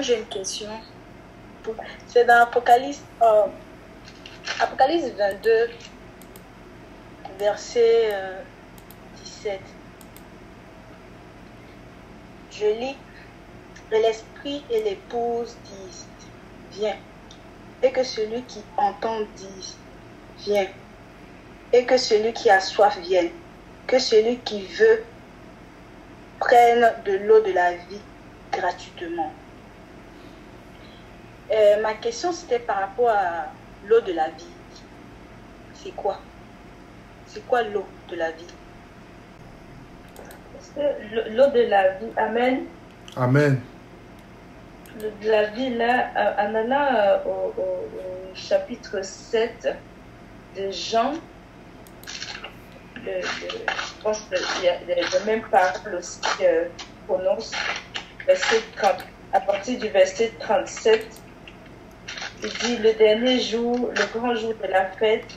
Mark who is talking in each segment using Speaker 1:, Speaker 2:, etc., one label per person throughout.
Speaker 1: j'ai une question. C'est dans Apocalypse 22, verset 17. Je lis, et l'esprit et l'épouse disent, viens. Et que celui qui entend dise, viens. Et que celui qui a soif vienne. Que celui qui veut prenne de l'eau de la vie gratuitement. Ma question, c'était par rapport à l'eau de la vie. C'est quoi? C'est quoi l'eau de la vie?
Speaker 2: L'eau de la vie, amen.
Speaker 3: Amen.
Speaker 2: L'eau de la vie, là, en allant au chapitre 7 de Jean, je pense qu'il y a les mêmes paroles aussi prononce, verset 30, à partir du verset 37, il dit, le dernier jour, le grand jour de la fête,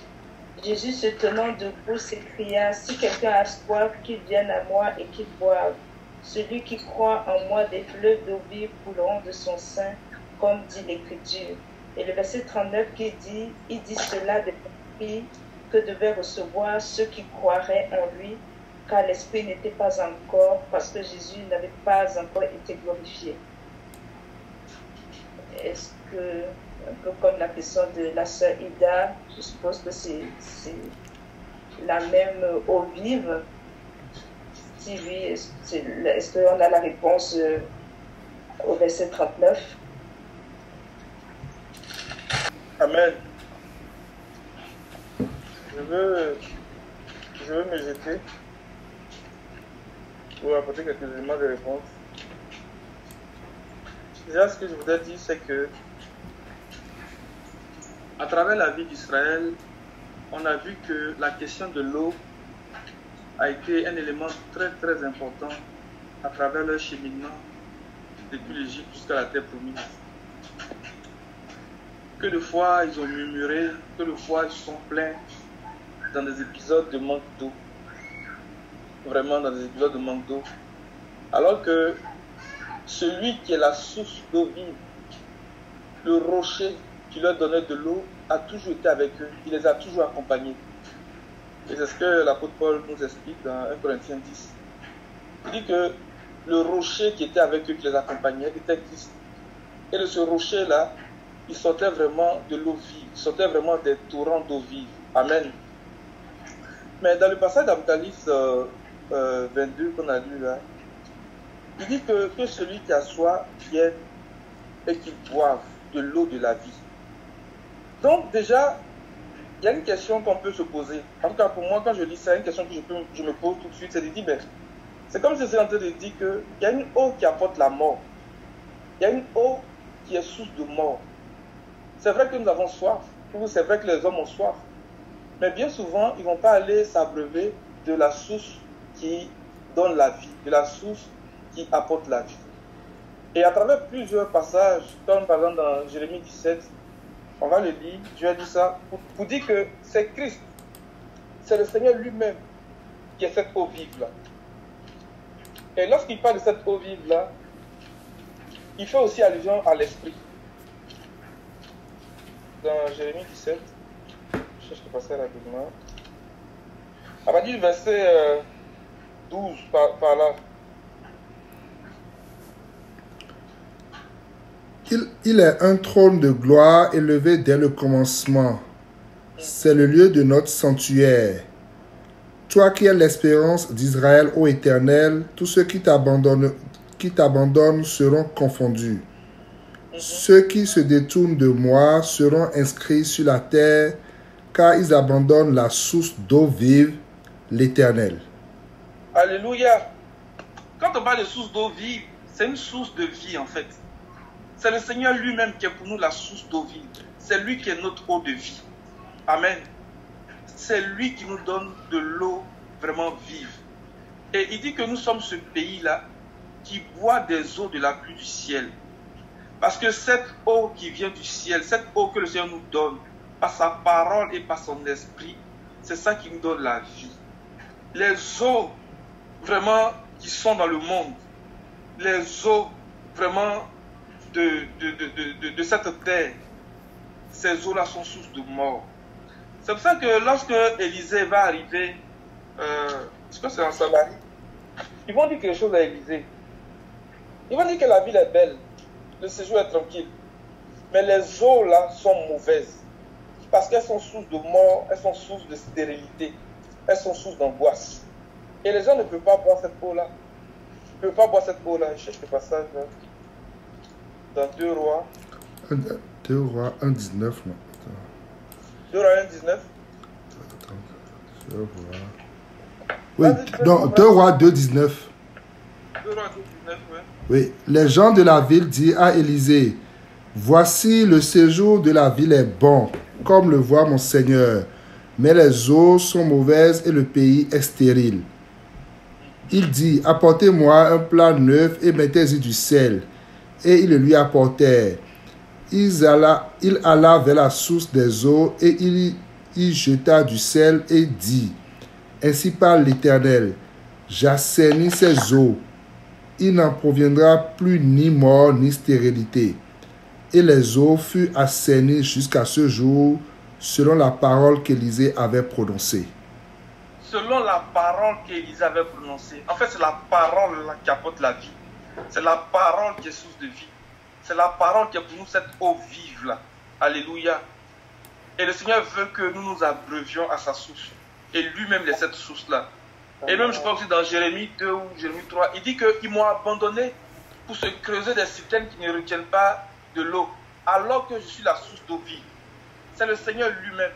Speaker 2: Jésus se tenant debout s'écria, si quelqu'un a soif, qu'il vienne à moi et qu'il boive. Celui qui croit en moi, des fleuves d'eau vive couleront de son sein, comme dit l'Écriture. Et le verset 39 qui dit, il dit cela de l'Esprit que devaient recevoir ceux qui croiraient en lui, car l'Esprit n'était pas encore, parce que Jésus n'avait pas encore été glorifié. Est-ce que, un peu comme la question de la sœur Ida, je suppose que c'est la même eau vive? Si oui, est-ce qu'on a la réponse au verset 39?
Speaker 4: Amen. Je veux me jeter pour apporter quelques éléments de réponse. Déjà, ce que je voudrais dire, c'est que à travers la vie d'Israël, on a vu que la question de l'eau a été un élément très très important à travers leur cheminement depuis l'Égypte jusqu'à la terre promise. Que de fois ils ont murmuré, que de fois ils sont plaints dans des épisodes de manque d'eau. Vraiment dans des épisodes de manque d'eau. Alors que celui qui est la source d'eau vive, le rocher qui leur donnait de l'eau, a toujours été avec eux. Il les a toujours accompagnés. Et c'est ce que l'apôtre Paul nous explique dans 1 Corinthiens 10. Il dit que le rocher qui était avec eux, qui les accompagnait, était Christ. Et de ce rocher-là, il sortait vraiment de l'eau vive. Il sortait vraiment des torrents d'eau vive. Amen. Mais dans le passage d'Apocalypse 22 qu'on a lu là, il dit que celui qui a soif vienne et qu'il boive de l'eau de la vie. Donc déjà, il y a une question qu'on peut se poser. En tout cas, pour moi, quand je lis ça, une question que je me pose tout de suite, c'est de dire, c'est comme si c'est en train de dire qu'il y a une eau qui apporte la mort. Il y a une eau qui est source de mort. C'est vrai que nous avons soif. C'est vrai que les hommes ont soif. Mais bien souvent, ils ne vont pas aller s'abreuver de la source qui donne la vie, de la source qui apporte la vie. Et à travers plusieurs passages, comme par exemple dans Jérémie 17, on va le lire, Dieu a dit ça, pour dire que c'est Christ, c'est le Seigneur lui-même qui est cette eau vive-là. Et lorsqu'il parle de cette eau vive-là, il fait aussi allusion à l'Esprit. Dans Jérémie 17, je cherche le passage rapidement. À partir du verset 12, par là.
Speaker 3: Il est un trône de gloire élevé dès le commencement. C'est le lieu de notre sanctuaire. Toi qui es l'espérance d'Israël, ô Éternel, tous ceux qui t'abandonnent seront confondus. Ceux qui se détournent de moi seront inscrits sur la terre, car ils abandonnent la source d'eau vive, l'Éternel.
Speaker 4: Alléluia. Quand on parle de source d'eau vive, c'est une source de vie en fait. C'est le Seigneur lui-même qui est pour nous la source d'eau vive. C'est lui qui est notre eau de vie. Amen. C'est lui qui nous donne de l'eau vraiment vive. Et il dit que nous sommes ce pays-là qui boit des eaux de la pluie du ciel. Parce que cette eau qui vient du ciel, cette eau que le Seigneur nous donne, par sa parole et par son esprit, c'est ça qui nous donne la vie. Les eaux vraiment qui sont dans le monde, les eaux vraiment de cette terre, ces eaux-là sont source de mort. C'est pour ça que lorsque Élisée va arriver, je crois que c'est en Samarie, ils vont dire quelque chose à Élisée. Ils vont dire que la ville est belle, le séjour est tranquille. Mais les eaux là sont mauvaises. Parce qu'elles sont source de mort, elles sont source de stérilité, elles sont source d'angoisse. Et les gens ne peuvent pas boire cette eau-là. Ils ne peuvent pas boire cette eau-là. Je cherche le passage là. Dans 2 Rois.
Speaker 3: 2 Rois 1,19, non.
Speaker 4: 2 Rois 1,19.
Speaker 3: Oui, non, 2 Rois 2,19.
Speaker 4: 2 Rois 2,19, oui.
Speaker 3: Oui, les gens de la ville dirent à Élisée, voici le séjour de la ville est bon, comme le voit mon Seigneur, mais les eaux sont mauvaises et le pays est stérile. Il dit, apportez-moi un plat neuf et mettez-y du sel. Et ils le lui apportèrent. Il alla vers la source des eaux et il y jeta du sel et dit, ainsi parle l'Éternel, j'assainis ces eaux. Il n'en proviendra plus ni mort ni stérilité. Et les eaux furent assainies jusqu'à ce jour, selon la parole qu'Élisée avait prononcée.
Speaker 4: Selon la parole qu'Élisée avait prononcée. En fait, c'est la parole là qui apporte la vie. C'est la parole qui est source de vie. C'est la parole qui est pour nous cette eau vive là. Alléluia. Et le Seigneur veut que nous nous abreuvions à sa source. Et lui-même est cette source-là. Et même, je crois aussi dans Jérémie 2 ou Jérémie 3, il dit qu'ils m'ont abandonné pour se creuser des citernes qui ne retiennent pas de l'eau, alors que je suis la source d'eau vive. C'est le Seigneur lui-même.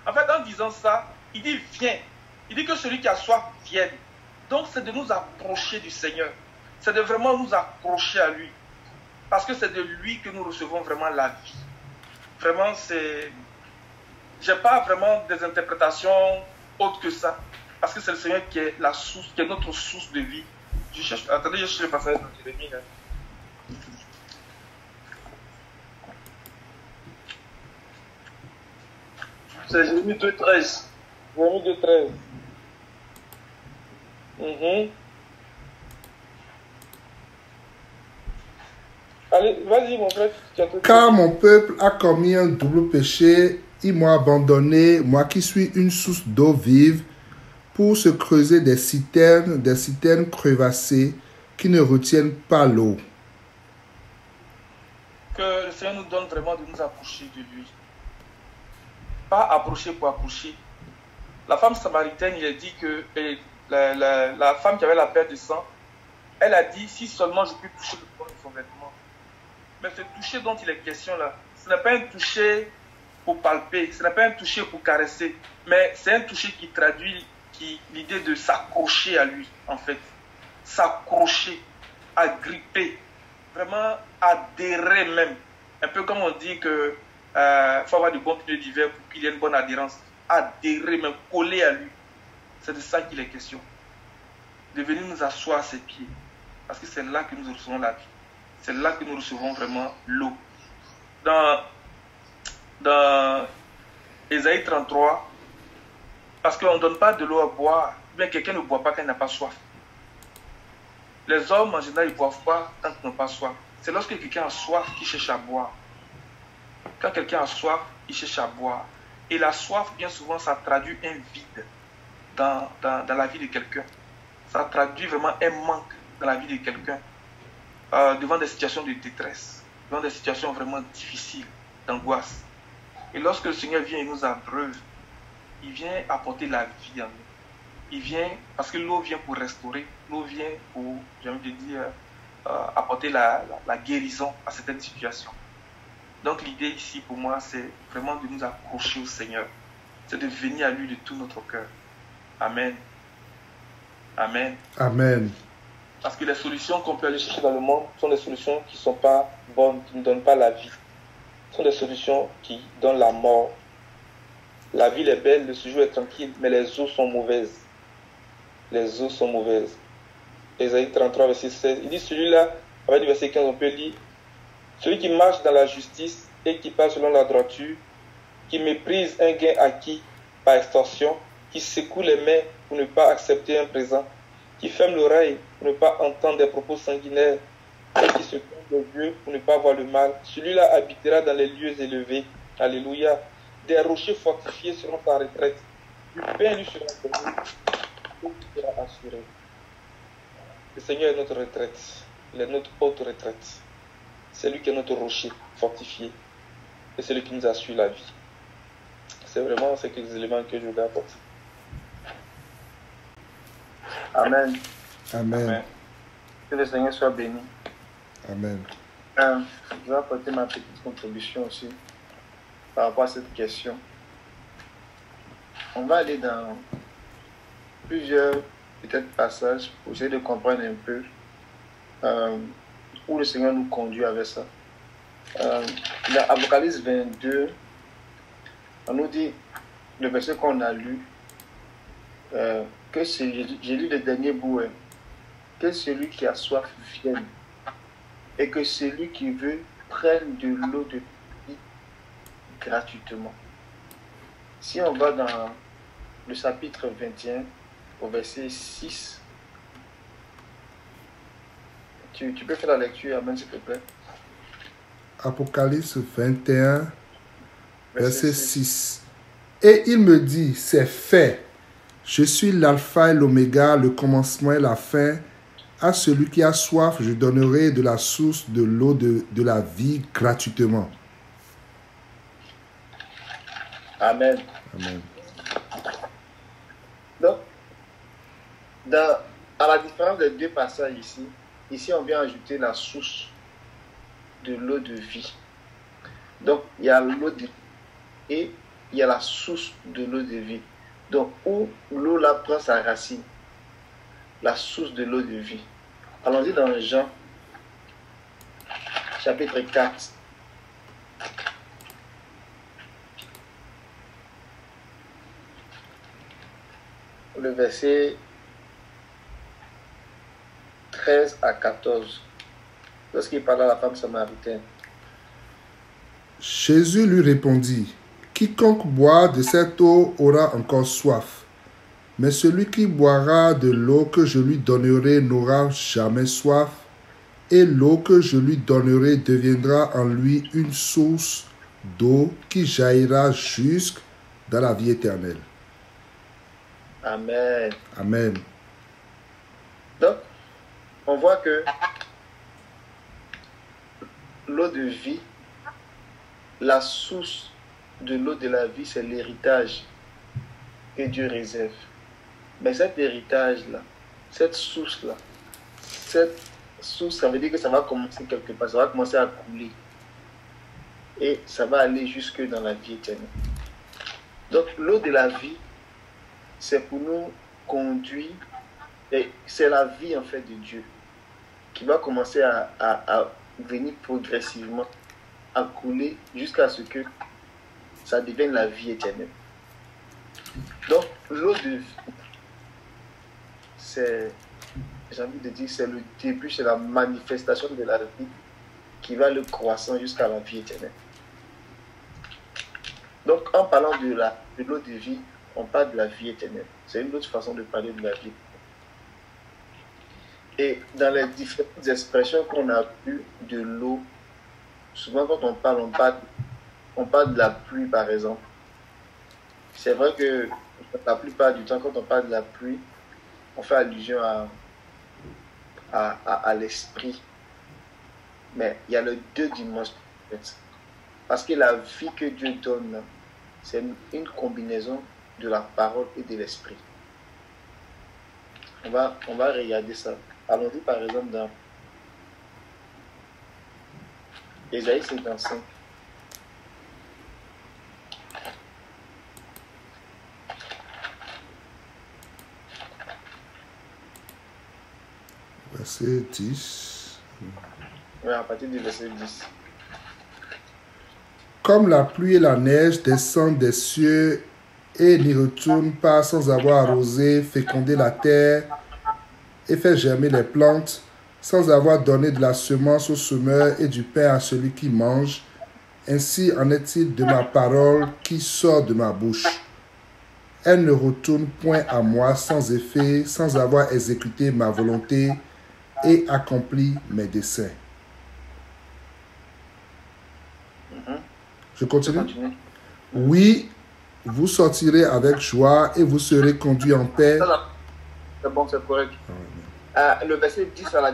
Speaker 4: En fait, en disant ça, il dit viens. Il dit que celui qui a soif vienne. Donc, c'est de nous approcher du Seigneur. C'est de vraiment nous accrocher à lui. Parce que c'est de lui que nous recevons vraiment la vie. Vraiment, c'est... Je n'ai pas vraiment des interprétations autres que ça. Parce que c'est le Seigneur qui est la source, qui est notre source de vie. Attendez, je cherche le passage dans Jérémie. Là. C'est Jérémie 2,13. Jérémie 2,13. Allez, vas-y mon frère.
Speaker 3: Car mon peuple a commis un double péché, ils m'ont abandonné, moi qui suis une source d'eau vive, pour se creuser des citernes crevassées qui ne retiennent pas l'eau.
Speaker 4: Que le Seigneur nous donne vraiment de nous approcher de lui. Pas approcher pour approcher. La femme samaritaine, il a dit que la femme qui avait la perte de sang, elle a dit, si seulement je peux toucher le bord de son vêtement. Mais ce toucher dont il est question là, ce n'est pas un toucher pour palper, ce n'est pas un toucher pour caresser, mais c'est un toucher qui traduit l'idée de s'accrocher à lui, en fait. S'accrocher, agripper, vraiment adhérer même. Un peu comme on dit que faut avoir de bons pneus d'hiver pour qu'il y ait une bonne adhérence. Adhérer, même coller à lui. C'est de ça qu'il est question. De venir nous asseoir à ses pieds. Parce que c'est là que nous recevons la vie. C'est là que nous recevons vraiment l'eau. Dans Ésaïe 33, parce qu'on ne donne pas de l'eau à boire, bien quelqu'un ne boit pas quand il n'a pas soif. Les hommes, en général, ils ne boivent pas quand ils n'ont pas soif. C'est lorsque quelqu'un a soif qu'il cherche à boire. Quand quelqu'un a soif, il cherche à boire. Et la soif, bien souvent, ça traduit un vide dans la vie de quelqu'un. Ça traduit vraiment un manque dans la vie de quelqu'un. Devant des situations de détresse, devant des situations vraiment difficiles, d'angoisse. Et lorsque le Seigneur vient et nous abreuve, il vient apporter la vie en nous. Il vient, parce que l'eau vient pour restaurer, l'eau vient pour, j'ai envie de dire, apporter la guérison à certaines situations. Donc l'idée ici pour moi, c'est vraiment de nous accrocher au Seigneur. C'est de venir à lui de tout notre cœur. Amen. Amen.
Speaker 3: Amen.
Speaker 4: Parce que les solutions qu'on peut aller chercher dans le monde sont des solutions qui ne sont pas bonnes, qui ne donnent pas la vie. Ce sont des solutions qui donnent la mort. La ville est belle, le séjour est tranquille, mais les eaux sont mauvaises. Les eaux sont mauvaises. Ésaïe 33, verset 16. Il dit celui-là, avec le verset 15, on peut lire, celui qui marche dans la justice et qui passe selon la droiture, qui méprise un gain acquis par extorsion, qui secoue les mains pour ne pas accepter un présent, qui ferme l'oreille pour ne pas entendre des propos sanguinaires, et qui se tourne des lieux pour ne pas voir le mal. Celui-là habitera dans les lieux élevés. Alléluia. Des rochers fortifiés seront sa retraite. Du pain lui sera donné. Tout sera assuré. Le Seigneur est notre retraite. Il est notre haute retraite. C'est lui qui est notre rocher fortifié. Et c'est lui qui nous assure la vie. C'est vraiment ces quelques éléments que je voulais apporter.
Speaker 5: Amen.
Speaker 3: Amen.
Speaker 5: Que le Seigneur soit béni.
Speaker 3: Amen.
Speaker 5: Je vais apporter ma petite contribution aussi par rapport à cette question. On va aller dans plusieurs peut-être passages pour essayer de comprendre un peu où le Seigneur nous conduit avec ça. Dans Apocalypse 22, on nous dit, le verset qu'on a lu, que j'ai lu le dernier bout, que celui qui a soif vienne et que celui qui veut prenne de l'eau de vie gratuitement. Si on va dans le chapitre 21, au verset 6, tu peux faire la lecture, Amen, s'il te plaît.
Speaker 3: Apocalypse 21, verset 6. Et il me dit, c'est fait. Je suis l'alpha et l'oméga, le commencement et la fin. À celui qui a soif, je donnerai de la source de l'eau de la vie gratuitement.
Speaker 5: Amen.
Speaker 3: Amen.
Speaker 5: Donc, à la différence des deux passages ici on vient ajouter la source de l'eau de vie. Donc, il y a l'eau de vie et il y a la source de l'eau de vie. Donc, où l'eau là prend sa racine, la source de l'eau de vie. Allons-y dans Jean, chapitre 4. Le verset 13 à 14. Lorsqu'il parle à la femme samaritaine.
Speaker 3: Jésus lui répondit, quiconque boit de cette eau aura encore soif. Mais celui qui boira de l'eau que je lui donnerai n'aura jamais soif, et l'eau que je lui donnerai deviendra en lui une source d'eau qui jaillira jusque dans la vie éternelle.
Speaker 5: Amen.
Speaker 3: Amen.
Speaker 5: Donc, on voit que l'eau de vie, la source de l'eau de la vie, c'est l'héritage que Dieu réserve. Mais cet héritage-là, cette source-là, ça veut dire que ça va commencer quelque part, ça va commencer à couler. Et ça va aller jusque dans la vie éternelle. Donc, l'eau de la vie, c'est pour nous conduire, et c'est la vie en fait de Dieu qui va commencer à venir progressivement, à couler jusqu'à ce que ça devienne la vie éternelle. Donc, l'eau de vie, j'ai envie de dire, c'est le début, c'est la manifestation de la vie qui va le croissant jusqu'à la vie éternelle. Donc, en parlant de l'eau de vie, on parle de la vie éternelle. C'est une autre façon de parler de la vie. Et dans les différentes expressions qu'on a eues de l'eau, souvent quand on parle de la pluie, par exemple. C'est vrai que la plupart du temps, quand on parle de la pluie, on fait allusion à l'esprit. Mais il y a les deux dimensions. En fait. Parce que la vie que Dieu donne, c'est une combinaison de la parole et de l'esprit. On va regarder ça. Allons-y par exemple dans Ésaïe 55.
Speaker 3: Verset 10.
Speaker 5: Oui, à partir du verset 10.
Speaker 3: Comme la pluie et la neige descendent des cieux et n'y retournent pas sans avoir arrosé, fécondé la terre et fait germer les plantes, sans avoir donné de la semence au semeur et du pain à celui qui mange, ainsi en est-il de ma parole qui sort de ma bouche. Elle ne retourne point à moi sans effet, sans avoir exécuté ma volonté et accompli mes desseins. Je continue.
Speaker 5: Continue.
Speaker 3: Oui, vous sortirez avec joie et vous serez conduits en paix.
Speaker 5: Ça, là, c'est bon, c'est correct. Le verset 10 à la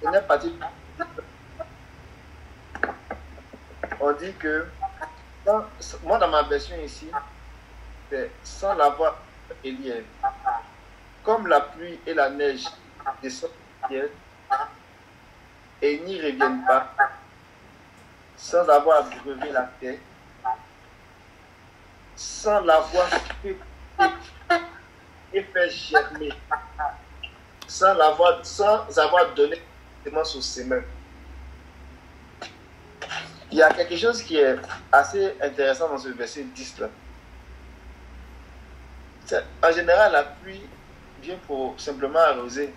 Speaker 5: dernière partie, on dit que, moi dans ma version ici, c'est sans la voix Eliel. Comme la pluie et la neige descendent du ciel et n'y reviennent pas, sans avoir abreuvé la terre, sans l'avoir fait et fait germer, sans avoir donné semence au semeur. Il y a quelque chose qui est assez intéressant dans ce verset 10 là. En général, la pluie vient pour simplement arroser.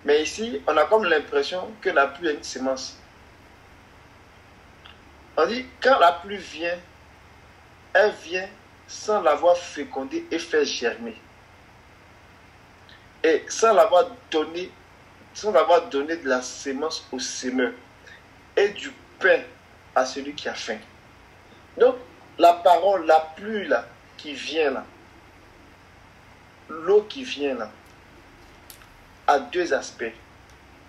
Speaker 5: Mais ici, on a comme l'impression que la pluie est une semence. On dit, quand la pluie vient, elle vient sans l'avoir fécondée et fait germer. Et sans l'avoir donné de la semence au semeur. Et du pain à celui qui a faim. Donc, la parole, la pluie là, qui vient là, l'eau qui vient là, a deux aspects.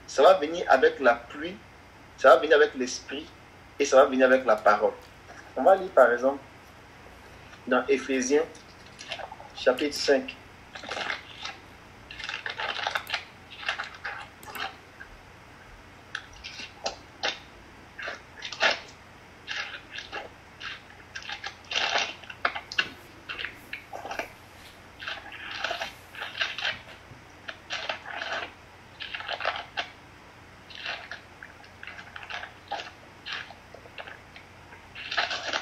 Speaker 5: Ça va venir avec la pluie, ça va venir avec l'esprit, et ça va venir avec la parole. On va lire par exemple dans Éphésiens, chapitre 5.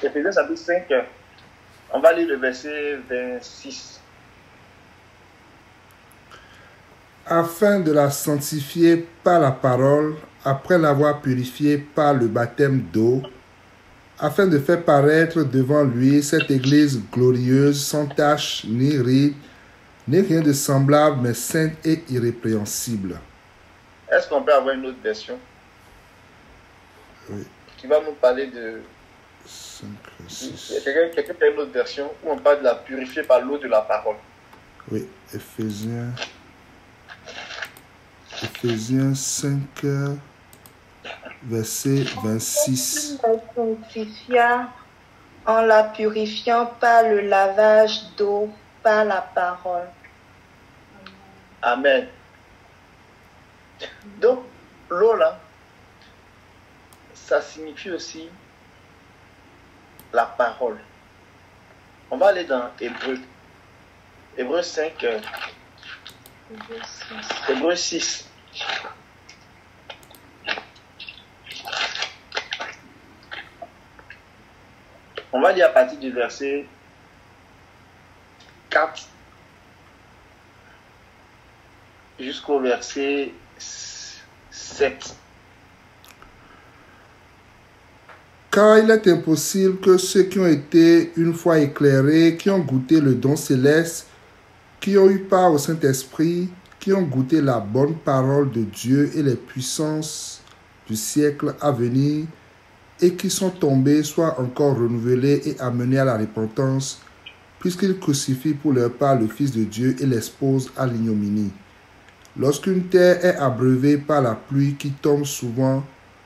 Speaker 5: Éphésiens chapitre 5, on va lire le verset 26.
Speaker 3: Afin de la sanctifier par la parole, après l'avoir purifiée par le baptême d'eau, afin de faire paraître devant lui cette église glorieuse, sans tache ni ride, ni rien de semblable, mais sainte et irrépréhensible.
Speaker 5: Est-ce qu'on peut avoir une autre version?
Speaker 3: Oui.
Speaker 5: Qui va nous parler de...
Speaker 3: 5,
Speaker 5: Il
Speaker 3: 6.
Speaker 5: y a quelqu'un qui a une autre version où on parle de la purifier par l'eau de la parole.
Speaker 3: Oui, Éphésiens 5, verset 26.
Speaker 1: La sanctifia en la purifiant par le lavage d'eau, par la parole.
Speaker 5: Amen. Donc, l'eau là, ça signifie aussi la parole. On va aller dans Hébreu. Hébreu 5. Hébreu 6. On va lire à partir du verset 4 jusqu'au verset 7.
Speaker 3: Car il est impossible que ceux qui ont été une fois éclairés, qui ont goûté le don céleste, qui ont eu part au Saint-Esprit, qui ont goûté la bonne parole de Dieu et les puissances du siècle à venir, et qui sont tombés soient encore renouvelés et amenés à la repentance, puisqu'ils crucifient pour leur part le Fils de Dieu et l'exposent à l'ignominie. Lorsqu'une terre est abreuvée par la pluie qui tombe souvent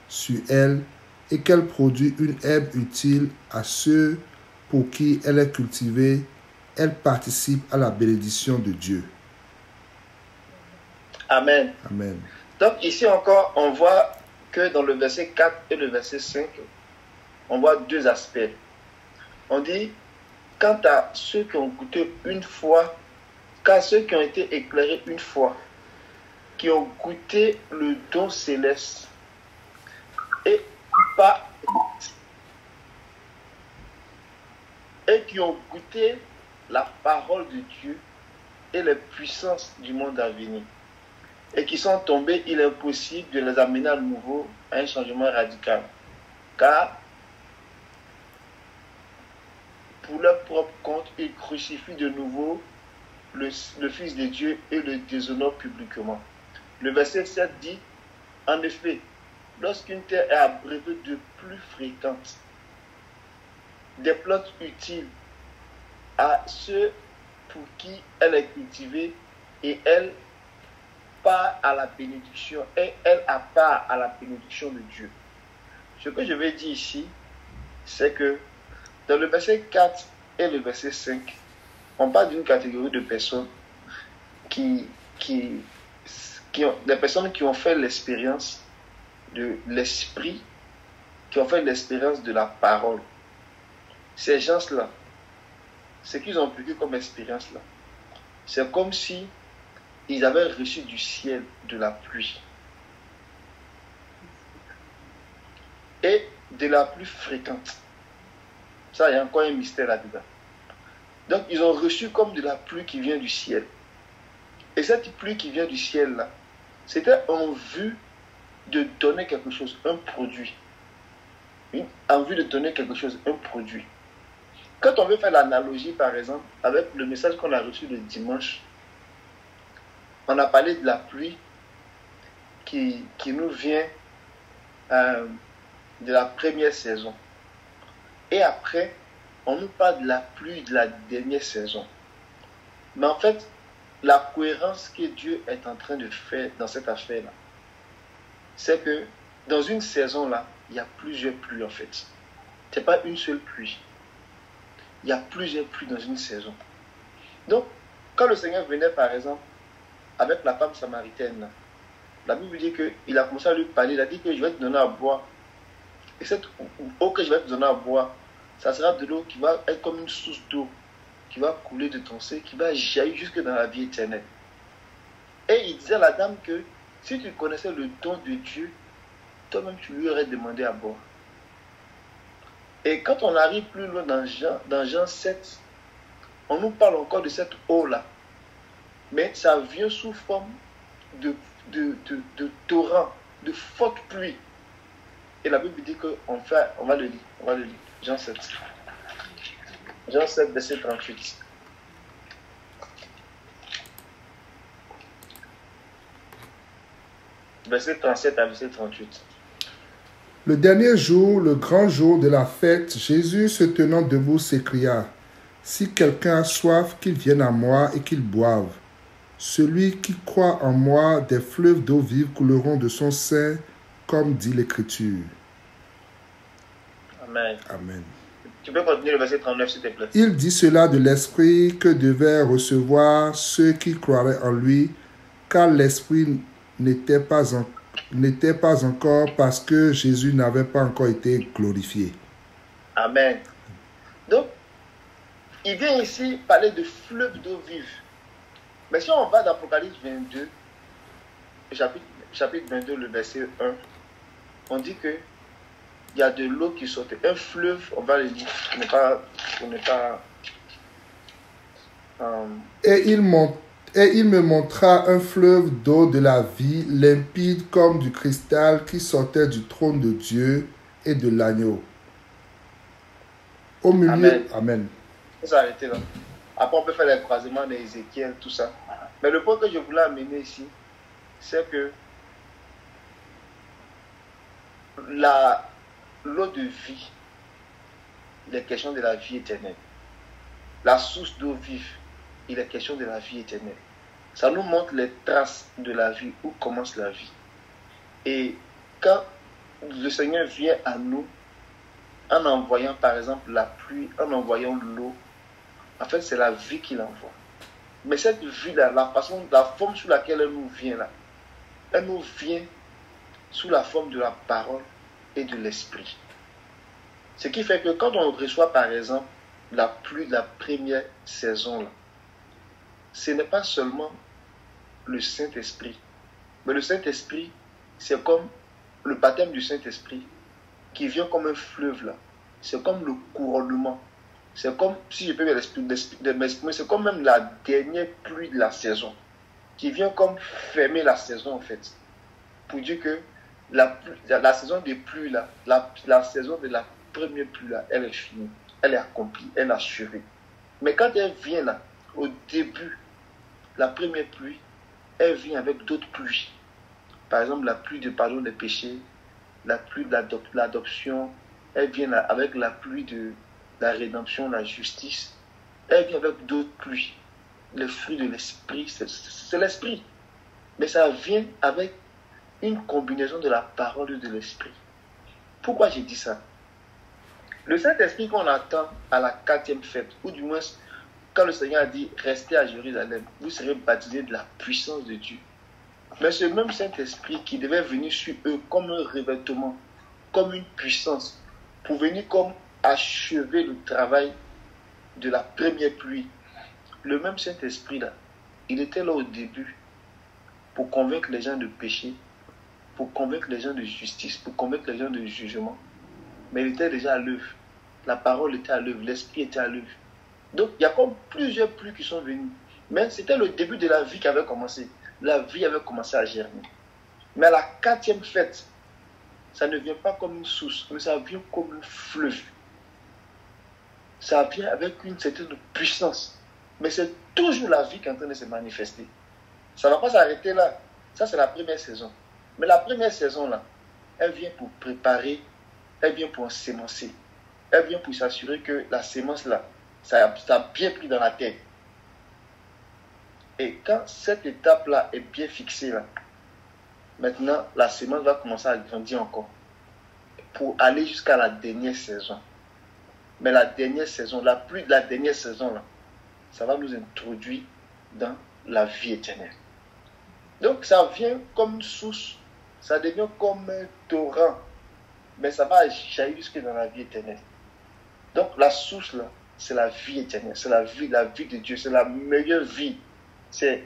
Speaker 3: sur elle, et qu'elle produit une herbe utile à ceux pour qui elle est cultivée, elle participe à la bénédiction de Dieu.
Speaker 5: Amen.
Speaker 3: Amen.
Speaker 5: Donc ici encore, on voit que dans le verset 4 et le verset 5, on voit deux aspects. On dit, quant à ceux qui ont goûté une fois, quant à ceux qui ont été éclairés une fois, qui ont goûté le don céleste, et qui ont goûté la parole de Dieu et les puissances du monde à venir, et qui sont tombés, il est impossible de les amener à nouveau à un changement radical, car pour leur propre compte, ils crucifient de nouveau le Fils de Dieu et le déshonorent publiquement. Le verset 7 dit, en effet, lorsqu'une terre est abreuvée de pluies fréquentes, des plantes utiles à ceux pour qui elle est cultivée et elle part à la bénédiction et elle a part à la bénédiction de Dieu. Ce que je vais dire ici, c'est que dans le verset 4 et le verset 5, on parle d'une catégorie de personnes des personnes qui ont fait l'expérience de l'esprit, qui ont fait l'expérience de la parole. Ces gens-là, ce qu'ils ont vécu comme expérience là, c'est comme si ils avaient reçu du ciel de la pluie. Et de la pluie fréquente. Ça, il y a encore un mystère là-dedans. Donc, ils ont reçu comme de la pluie qui vient du ciel. Et cette pluie qui vient du ciel là, c'était en vue de donner quelque chose, un produit. En vue de donner quelque chose, un produit. Quand on veut faire l'analogie, par exemple, avec le message qu'on a reçu le dimanche, on a parlé de la pluie qui nous vient de la première saison. Et après, on nous parle de la pluie de la dernière saison. Mais en fait, la cohérence que Dieu est en train de faire dans cette affaire-là, c'est que dans une saison-là, il y a plusieurs pluies en fait. Ce n'est pas une seule pluie. Il y a plusieurs pluies dans une saison. Donc, quand le Seigneur venait par exemple avec la femme samaritaine, la Bible dit qu'il a commencé à lui parler, il a dit que je vais te donner à boire. Et cette eau que je vais te donner à boire, ça sera de l'eau qui va être comme une source d'eau, qui va couler de ton sein, qui va jaillir jusque dans la vie éternelle. Et il disait à la dame que si tu connaissais le don de Dieu, toi-même tu lui aurais demandé à boire. Et quand on arrive plus loin dans Jean 7, on nous parle encore de cette eau-là. Mais ça vient sous forme de torrent, de forte pluie. Et la Bible dit qu'on va le lire. Jean 7. Jean 7, verset 38. Verset 37 à verset 38.
Speaker 3: Le dernier jour, le grand jour de la fête, Jésus, se tenant debout, s'écria, « Si quelqu'un a soif, qu'il vienne à moi et qu'il boive. Celui qui croit en moi, des fleuves d'eau vive couleront de son sein, comme dit l'Écriture. »
Speaker 5: Amen.
Speaker 3: Amen.
Speaker 5: Tu peux continuer le verset 39, s'il te plaît.
Speaker 3: Il dit cela de l'Esprit que devaient recevoir ceux qui croiraient en lui, car l'Esprit n'était pas encore parce que Jésus n'avait pas encore été glorifié.
Speaker 5: Amen. Donc, il vient ici parler de fleuves d'eau vive. Mais si on va dans Apocalypse 22, chapitre 22, le verset 1, on dit que il y a de l'eau qui sortait. Un fleuve, on va le dire,
Speaker 3: Et il me montra un fleuve d'eau de la vie, limpide comme du cristal, qui sortait du trône de Dieu et de l'agneau. Au milieu...
Speaker 5: Amen.
Speaker 3: Amen.
Speaker 5: On s'est arrêté là. Après, on peut faire les croisements d'Ézéchiel, tout ça. Mais le point que je voulais amener ici, c'est que l'eau de vie, il est question de la vie éternelle. La source d'eau vive, il est question de la vie éternelle. Ça nous montre les traces de la vie, où commence la vie. Et quand le Seigneur vient à nous, en envoyant par exemple la pluie, en envoyant l'eau, en fait c'est la vie qu'il envoie. Mais cette vie-là, la forme sous laquelle elle nous vient là, elle nous vient sous la forme de la parole et de l'esprit. Ce qui fait que quand on reçoit par exemple la pluie de la première saison là, ce n'est pas seulement le Saint-Esprit, mais le Saint-Esprit, c'est comme le baptême du Saint-Esprit qui vient comme un fleuve là. C'est comme le couronnement. C'est comme, si je peux m'exprimer, c'est comme même la dernière pluie de la saison qui vient comme fermer la saison en fait. Pour dire que la saison des pluies là, la saison de la première pluie là, elle est finie, elle est accomplie, elle est assurée. Mais quand elle vient là, au début, la première pluie, elle vient avec d'autres pluies. Par exemple, la pluie de pardon des péchés, la pluie de l'adoption, elle vient avec la pluie de la rédemption, la justice, elle vient avec d'autres pluies. Le fruit de l'esprit, c'est l'esprit. Mais ça vient avec une combinaison de la parole de l'esprit. Pourquoi j'ai dit ça? Le Saint-Esprit qu'on attend à la 4e fête, ou du moins quand le Seigneur a dit « Restez à Jérusalem, vous serez baptisés de la puissance de Dieu ». Mais ce même Saint-Esprit qui devait venir sur eux comme un revêtement, comme une puissance, pour venir comme achever le travail de la première pluie. Le même Saint-Esprit-là, il était là au début pour convaincre les gens de péché, pour convaincre les gens de justice, pour convaincre les gens de jugement. Mais il était déjà à l'œuvre. La parole était à l'œuvre, l'esprit était à l'œuvre. Donc, il y a comme plusieurs pluies qui sont venues. Mais c'était le début de la vie qui avait commencé. La vie avait commencé à germer. Mais à la 4e fête, ça ne vient pas comme une source, mais ça vient comme un fleuve. Ça vient avec une certaine puissance. Mais c'est toujours la vie qui est en train de se manifester. Ça ne va pas s'arrêter là. Ça, c'est la première saison. Mais la première saison, là, elle vient pour préparer, elle vient pour sémencer. Elle vient pour s'assurer que la sémence, là, ça a bien pris dans la terre. Et quand cette étape-là est bien fixée, là, maintenant, la sémence va commencer à grandir encore pour aller jusqu'à la dernière saison. Mais la dernière saison, la pluie de la dernière saison, là, ça va nous introduire dans la vie éternelle. Donc, ça vient comme une source, ça devient comme un torrent, mais ça va jaillir jusque dans la vie éternelle. Donc, la source, là, c'est la vie éternelle, c'est la vie de Dieu, c'est la meilleure vie. C'est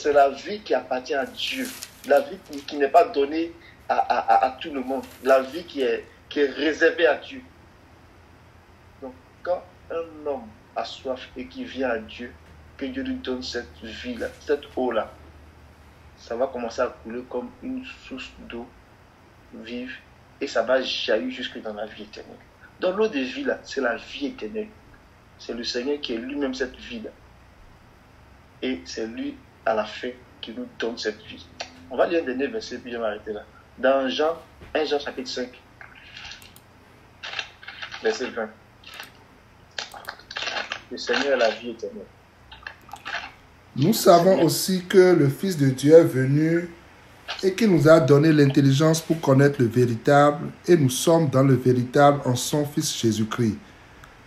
Speaker 5: la vie qui appartient à Dieu, la vie qui n'est pas donnée à tout le monde, la vie qui est réservée à Dieu. Donc, quand un homme a soif et qui vient à Dieu, que Dieu lui donne cette vie-là, cette eau-là, ça va commencer à couler comme une source d'eau vive et ça va jaillir jusque dans la vie éternelle. Donc l'eau de vie, là, c'est la vie éternelle. C'est le Seigneur qui est lui-même cette vie-là. Et c'est lui, à la fin, qui nous donne cette vie. On va lire un dernier verset, puis je vais m'arrêter là. Dans 1 Jean chapitre 5, verset 20. Le Seigneur est la vie éternelle.
Speaker 3: Nous savons aussi que le Fils de Dieu est venu et qu'il nous a donné l'intelligence pour connaître le véritable, et nous sommes dans le véritable en son Fils Jésus-Christ.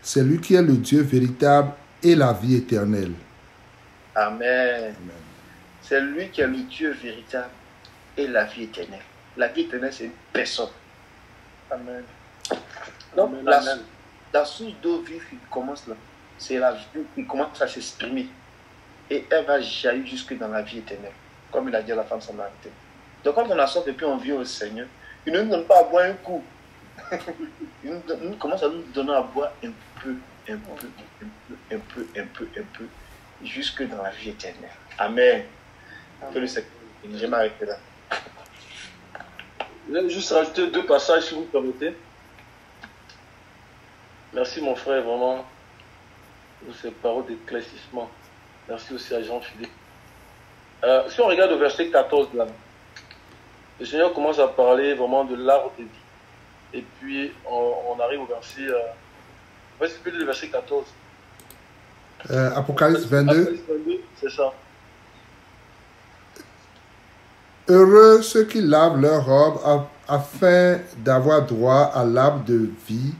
Speaker 3: C'est lui qui est le Dieu véritable et la vie éternelle.
Speaker 5: Amen. Amen. C'est lui qui est le Dieu véritable et la vie éternelle. La vie éternelle, c'est une personne. Amen. Donc, la source d'eau vive qui commence là, c'est la vie qui commence à s'exprimer. Et elle va jaillir jusque dans la vie éternelle, comme il a dit à la femme samaritaine. Donc, quand on a soif et puis on vient au Seigneur, il ne nous donne pas à boire un coup. Il commence à nous donner à boire un peu, jusque dans la vie éternelle. Amen. Que le Seigneur, je m'arrête là.
Speaker 4: Je vais juste rajouter 2 passages, si vous permettez. Merci, mon frère, vraiment, pour ces paroles d'éclaircissement. Merci aussi à Jean-Philippe. Si on regarde le verset 14, là, le Seigneur commence à parler vraiment de l'arbre de vie. Et puis, on arrive au verset... on va expliquer le verset 14.
Speaker 3: Apocalypse 22.
Speaker 4: Apocalypse 22, c'est ça.
Speaker 3: Heureux ceux qui lavent leurs robes afin d'avoir droit à l'arbre de vie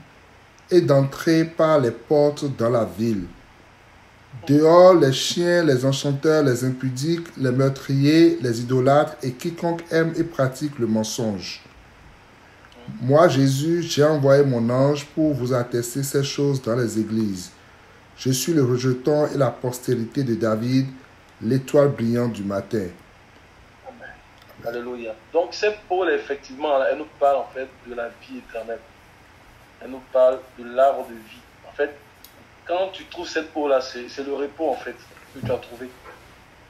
Speaker 3: et d'entrer par les portes dans la ville. Dehors, les chiens, les enchanteurs, les impudiques, les meurtriers, les idolâtres et quiconque aime et pratique le mensonge. Moi, Jésus, j'ai envoyé mon ange pour vous attester ces choses dans les églises. Je suis le rejeton et la postérité de David, l'étoile brillante du matin.
Speaker 4: Amen. Alléluia. Donc, cette Paul, effectivement, elle nous parle en fait de la vie éternelle. Elle nous parle de l'arbre de vie. En fait, quand tu trouves cette peau-là, c'est le repos en fait que tu as trouvé.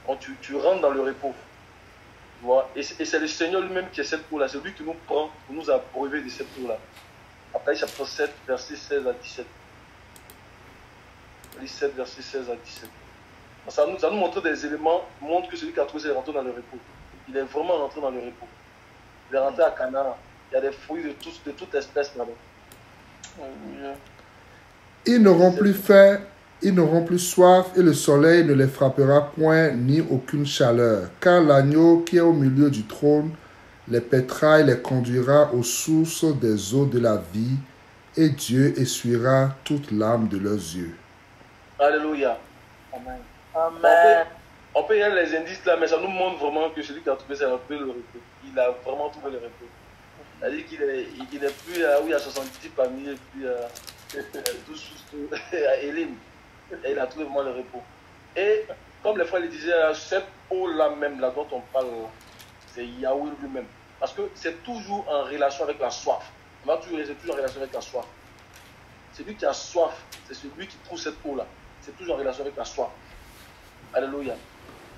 Speaker 4: Quand tu rentres dans le repos. Tu vois? Et c'est le Seigneur lui-même qui est cette peau-là. C'est lui qui nous prend pour nous abreuver de cette peau-là. Apocalypse chapitre 7, verset 16 à 17. 17, verset 16 à 17. Ça nous montre des éléments, montre que celui qui a trouvé, c'est rentré dans le repos. Il est vraiment rentré dans le repos. Il est rentré à Canaan.
Speaker 6: y a des fruits de toute espèce là-bas.
Speaker 4: Alléluia.
Speaker 3: Ils n'auront plus faim, ils n'auront plus soif, et le soleil ne les frappera point, ni aucune chaleur. Car l'agneau qui est au milieu du trône les paîtra et les conduira aux sources des eaux de la vie, et Dieu essuiera toute larme de leurs yeux.
Speaker 6: Alléluia.
Speaker 2: Amen.
Speaker 6: On peut y aller les indices là, mais ça nous montre vraiment que celui qui a trouvé ça a trouvé le repos. Il a vraiment trouvé le repos. C'est-à-dire qu'il est plus à 70 parmi et puis tout à Élim. Et il a trouvé vraiment le repos. Et comme les frères le disaient, cette eau-là même, là dont on parle, c'est Yahweh lui-même. Parce que c'est toujours en relation avec la soif. On va toujours en relation avec la soif. Celui qui a soif, c'est celui qui trouve cette eau-là. C'est toujours en relation avec la soif. Alléluia.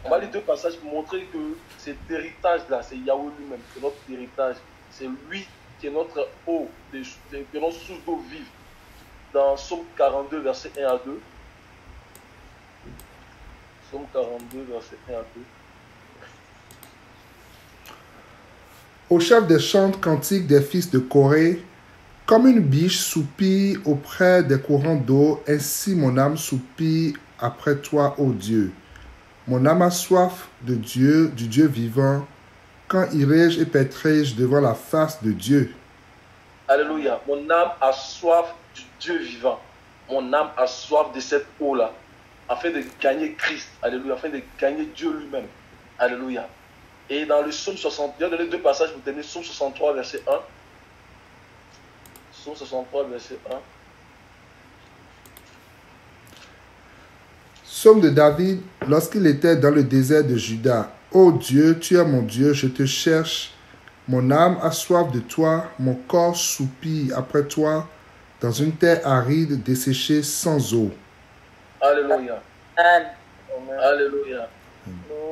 Speaker 6: On va lire 2 passages pour montrer que cet héritage-là, c'est Yahweh lui-même, c'est notre héritage. C'est lui qui est notre eau, qui est notre source d'eau vive. Dans Psaume 42, verset 1 à 2. Psaume 42, verset 1 à 2.
Speaker 3: Au chef des chants cantiques des fils de Corée, comme une biche soupire auprès des courants d'eau, ainsi mon âme soupire après toi, ô Dieu. Mon âme a soif de Dieu, du Dieu vivant. Quand irai-je et pétrai-je devant la face de Dieu?
Speaker 6: Alléluia. Mon âme a soif du Dieu vivant. Mon âme a soif de cette eau-là, afin de gagner Christ. Alléluia. Afin de gagner Dieu lui-même. Alléluia. Et dans le psaume 60, je vais donner 2 passages pour terminer. Psaume 63, verset 1. Psaume 63, verset 1.
Speaker 3: Psaume de David, lorsqu'il était dans le désert de Juda. Ô Dieu, tu es mon Dieu, je te cherche. Mon âme a soif de toi, mon corps soupire après toi, dans une terre aride, desséchée sans eau.
Speaker 6: Alléluia.
Speaker 2: Amen.
Speaker 6: Alléluia.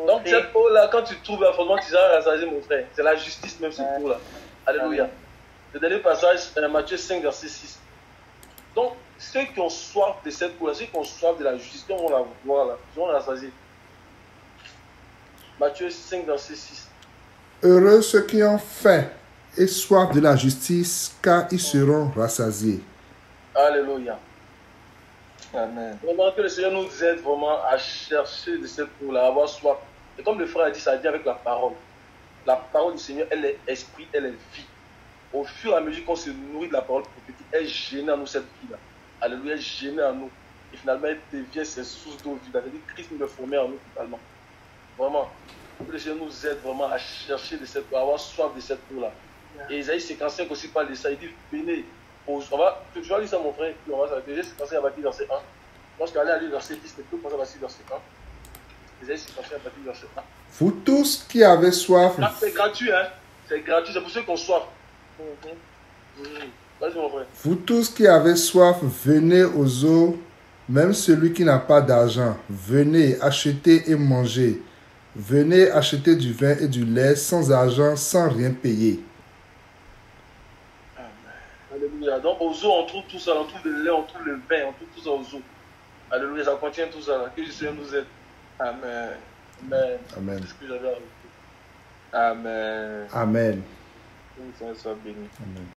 Speaker 6: Donc cette eau-là, quand tu trouves la fondement, tu seras rassasié, mon frère. C'est la justice même, cette eau-là. Alléluia. Le dernier passage, Matthieu 5, verset 6. Donc, ceux qui ont soif de cette eau-là, ceux qui ont soif de la justice, on va la voir là, ils vont la rassasier. Matthieu 5, verset 6.
Speaker 3: Heureux ceux qui ont faim et soif de la justice, car ils seront rassasiés.
Speaker 6: Alléluia.
Speaker 4: Amen.
Speaker 6: Vraiment que le Seigneur nous aide vraiment à chercher de cette eau-là, à avoir soif. Et comme le frère a dit, ça vient avec la parole. La parole du Seigneur, elle est esprit, elle est vie. Au fur et à mesure qu'on se nourrit de la parole prophétique, elle génère en nous cette vie-là. Alléluia, elle génère en nous. Et finalement, elle devient cette source d'eau vive. C'est-à-dire que Christ nous le formait en nous totalement. Vraiment. Que le Seigneur nous aide vraiment à chercher de cette eau, à avoir soif de cette eau-là. Et Isaïe 55 aussi parle de ça. Il dit, venez. Tu vas lire ça, mon frère. Puis on va s'arrêter. Isaïe 55 à partir du verset 1. Lorsqu'on allait à lire verset 10, mais tout commence à partir du verset 1. Isaïe 55 à partir du verset 1.
Speaker 3: Vous tous qui avez soif,
Speaker 6: Là, c'est gratuit, hein. C'est gratuit, c'est pour ceux qui ont soif. Vas-y, mon frère.
Speaker 3: vous tous qui avez soif, venez aux eaux, même celui qui n'a pas d'argent. Venez acheter et manger. Venez acheter du vin et du lait sans argent, sans rien payer.
Speaker 6: Alléluia. Donc, aux eaux, on trouve tout ça. On trouve le lait, on trouve le vin, on trouve tout ça aux eaux. Alléluia, ça contient tout ça. Là. Que le Seigneur nous aide.
Speaker 4: Amen.
Speaker 6: Amen.
Speaker 3: Amen.
Speaker 6: C'est ce que j'avais à rajouter.
Speaker 4: Amen.
Speaker 3: Amen.
Speaker 4: Que le Seigneur soit béni.
Speaker 3: Amen.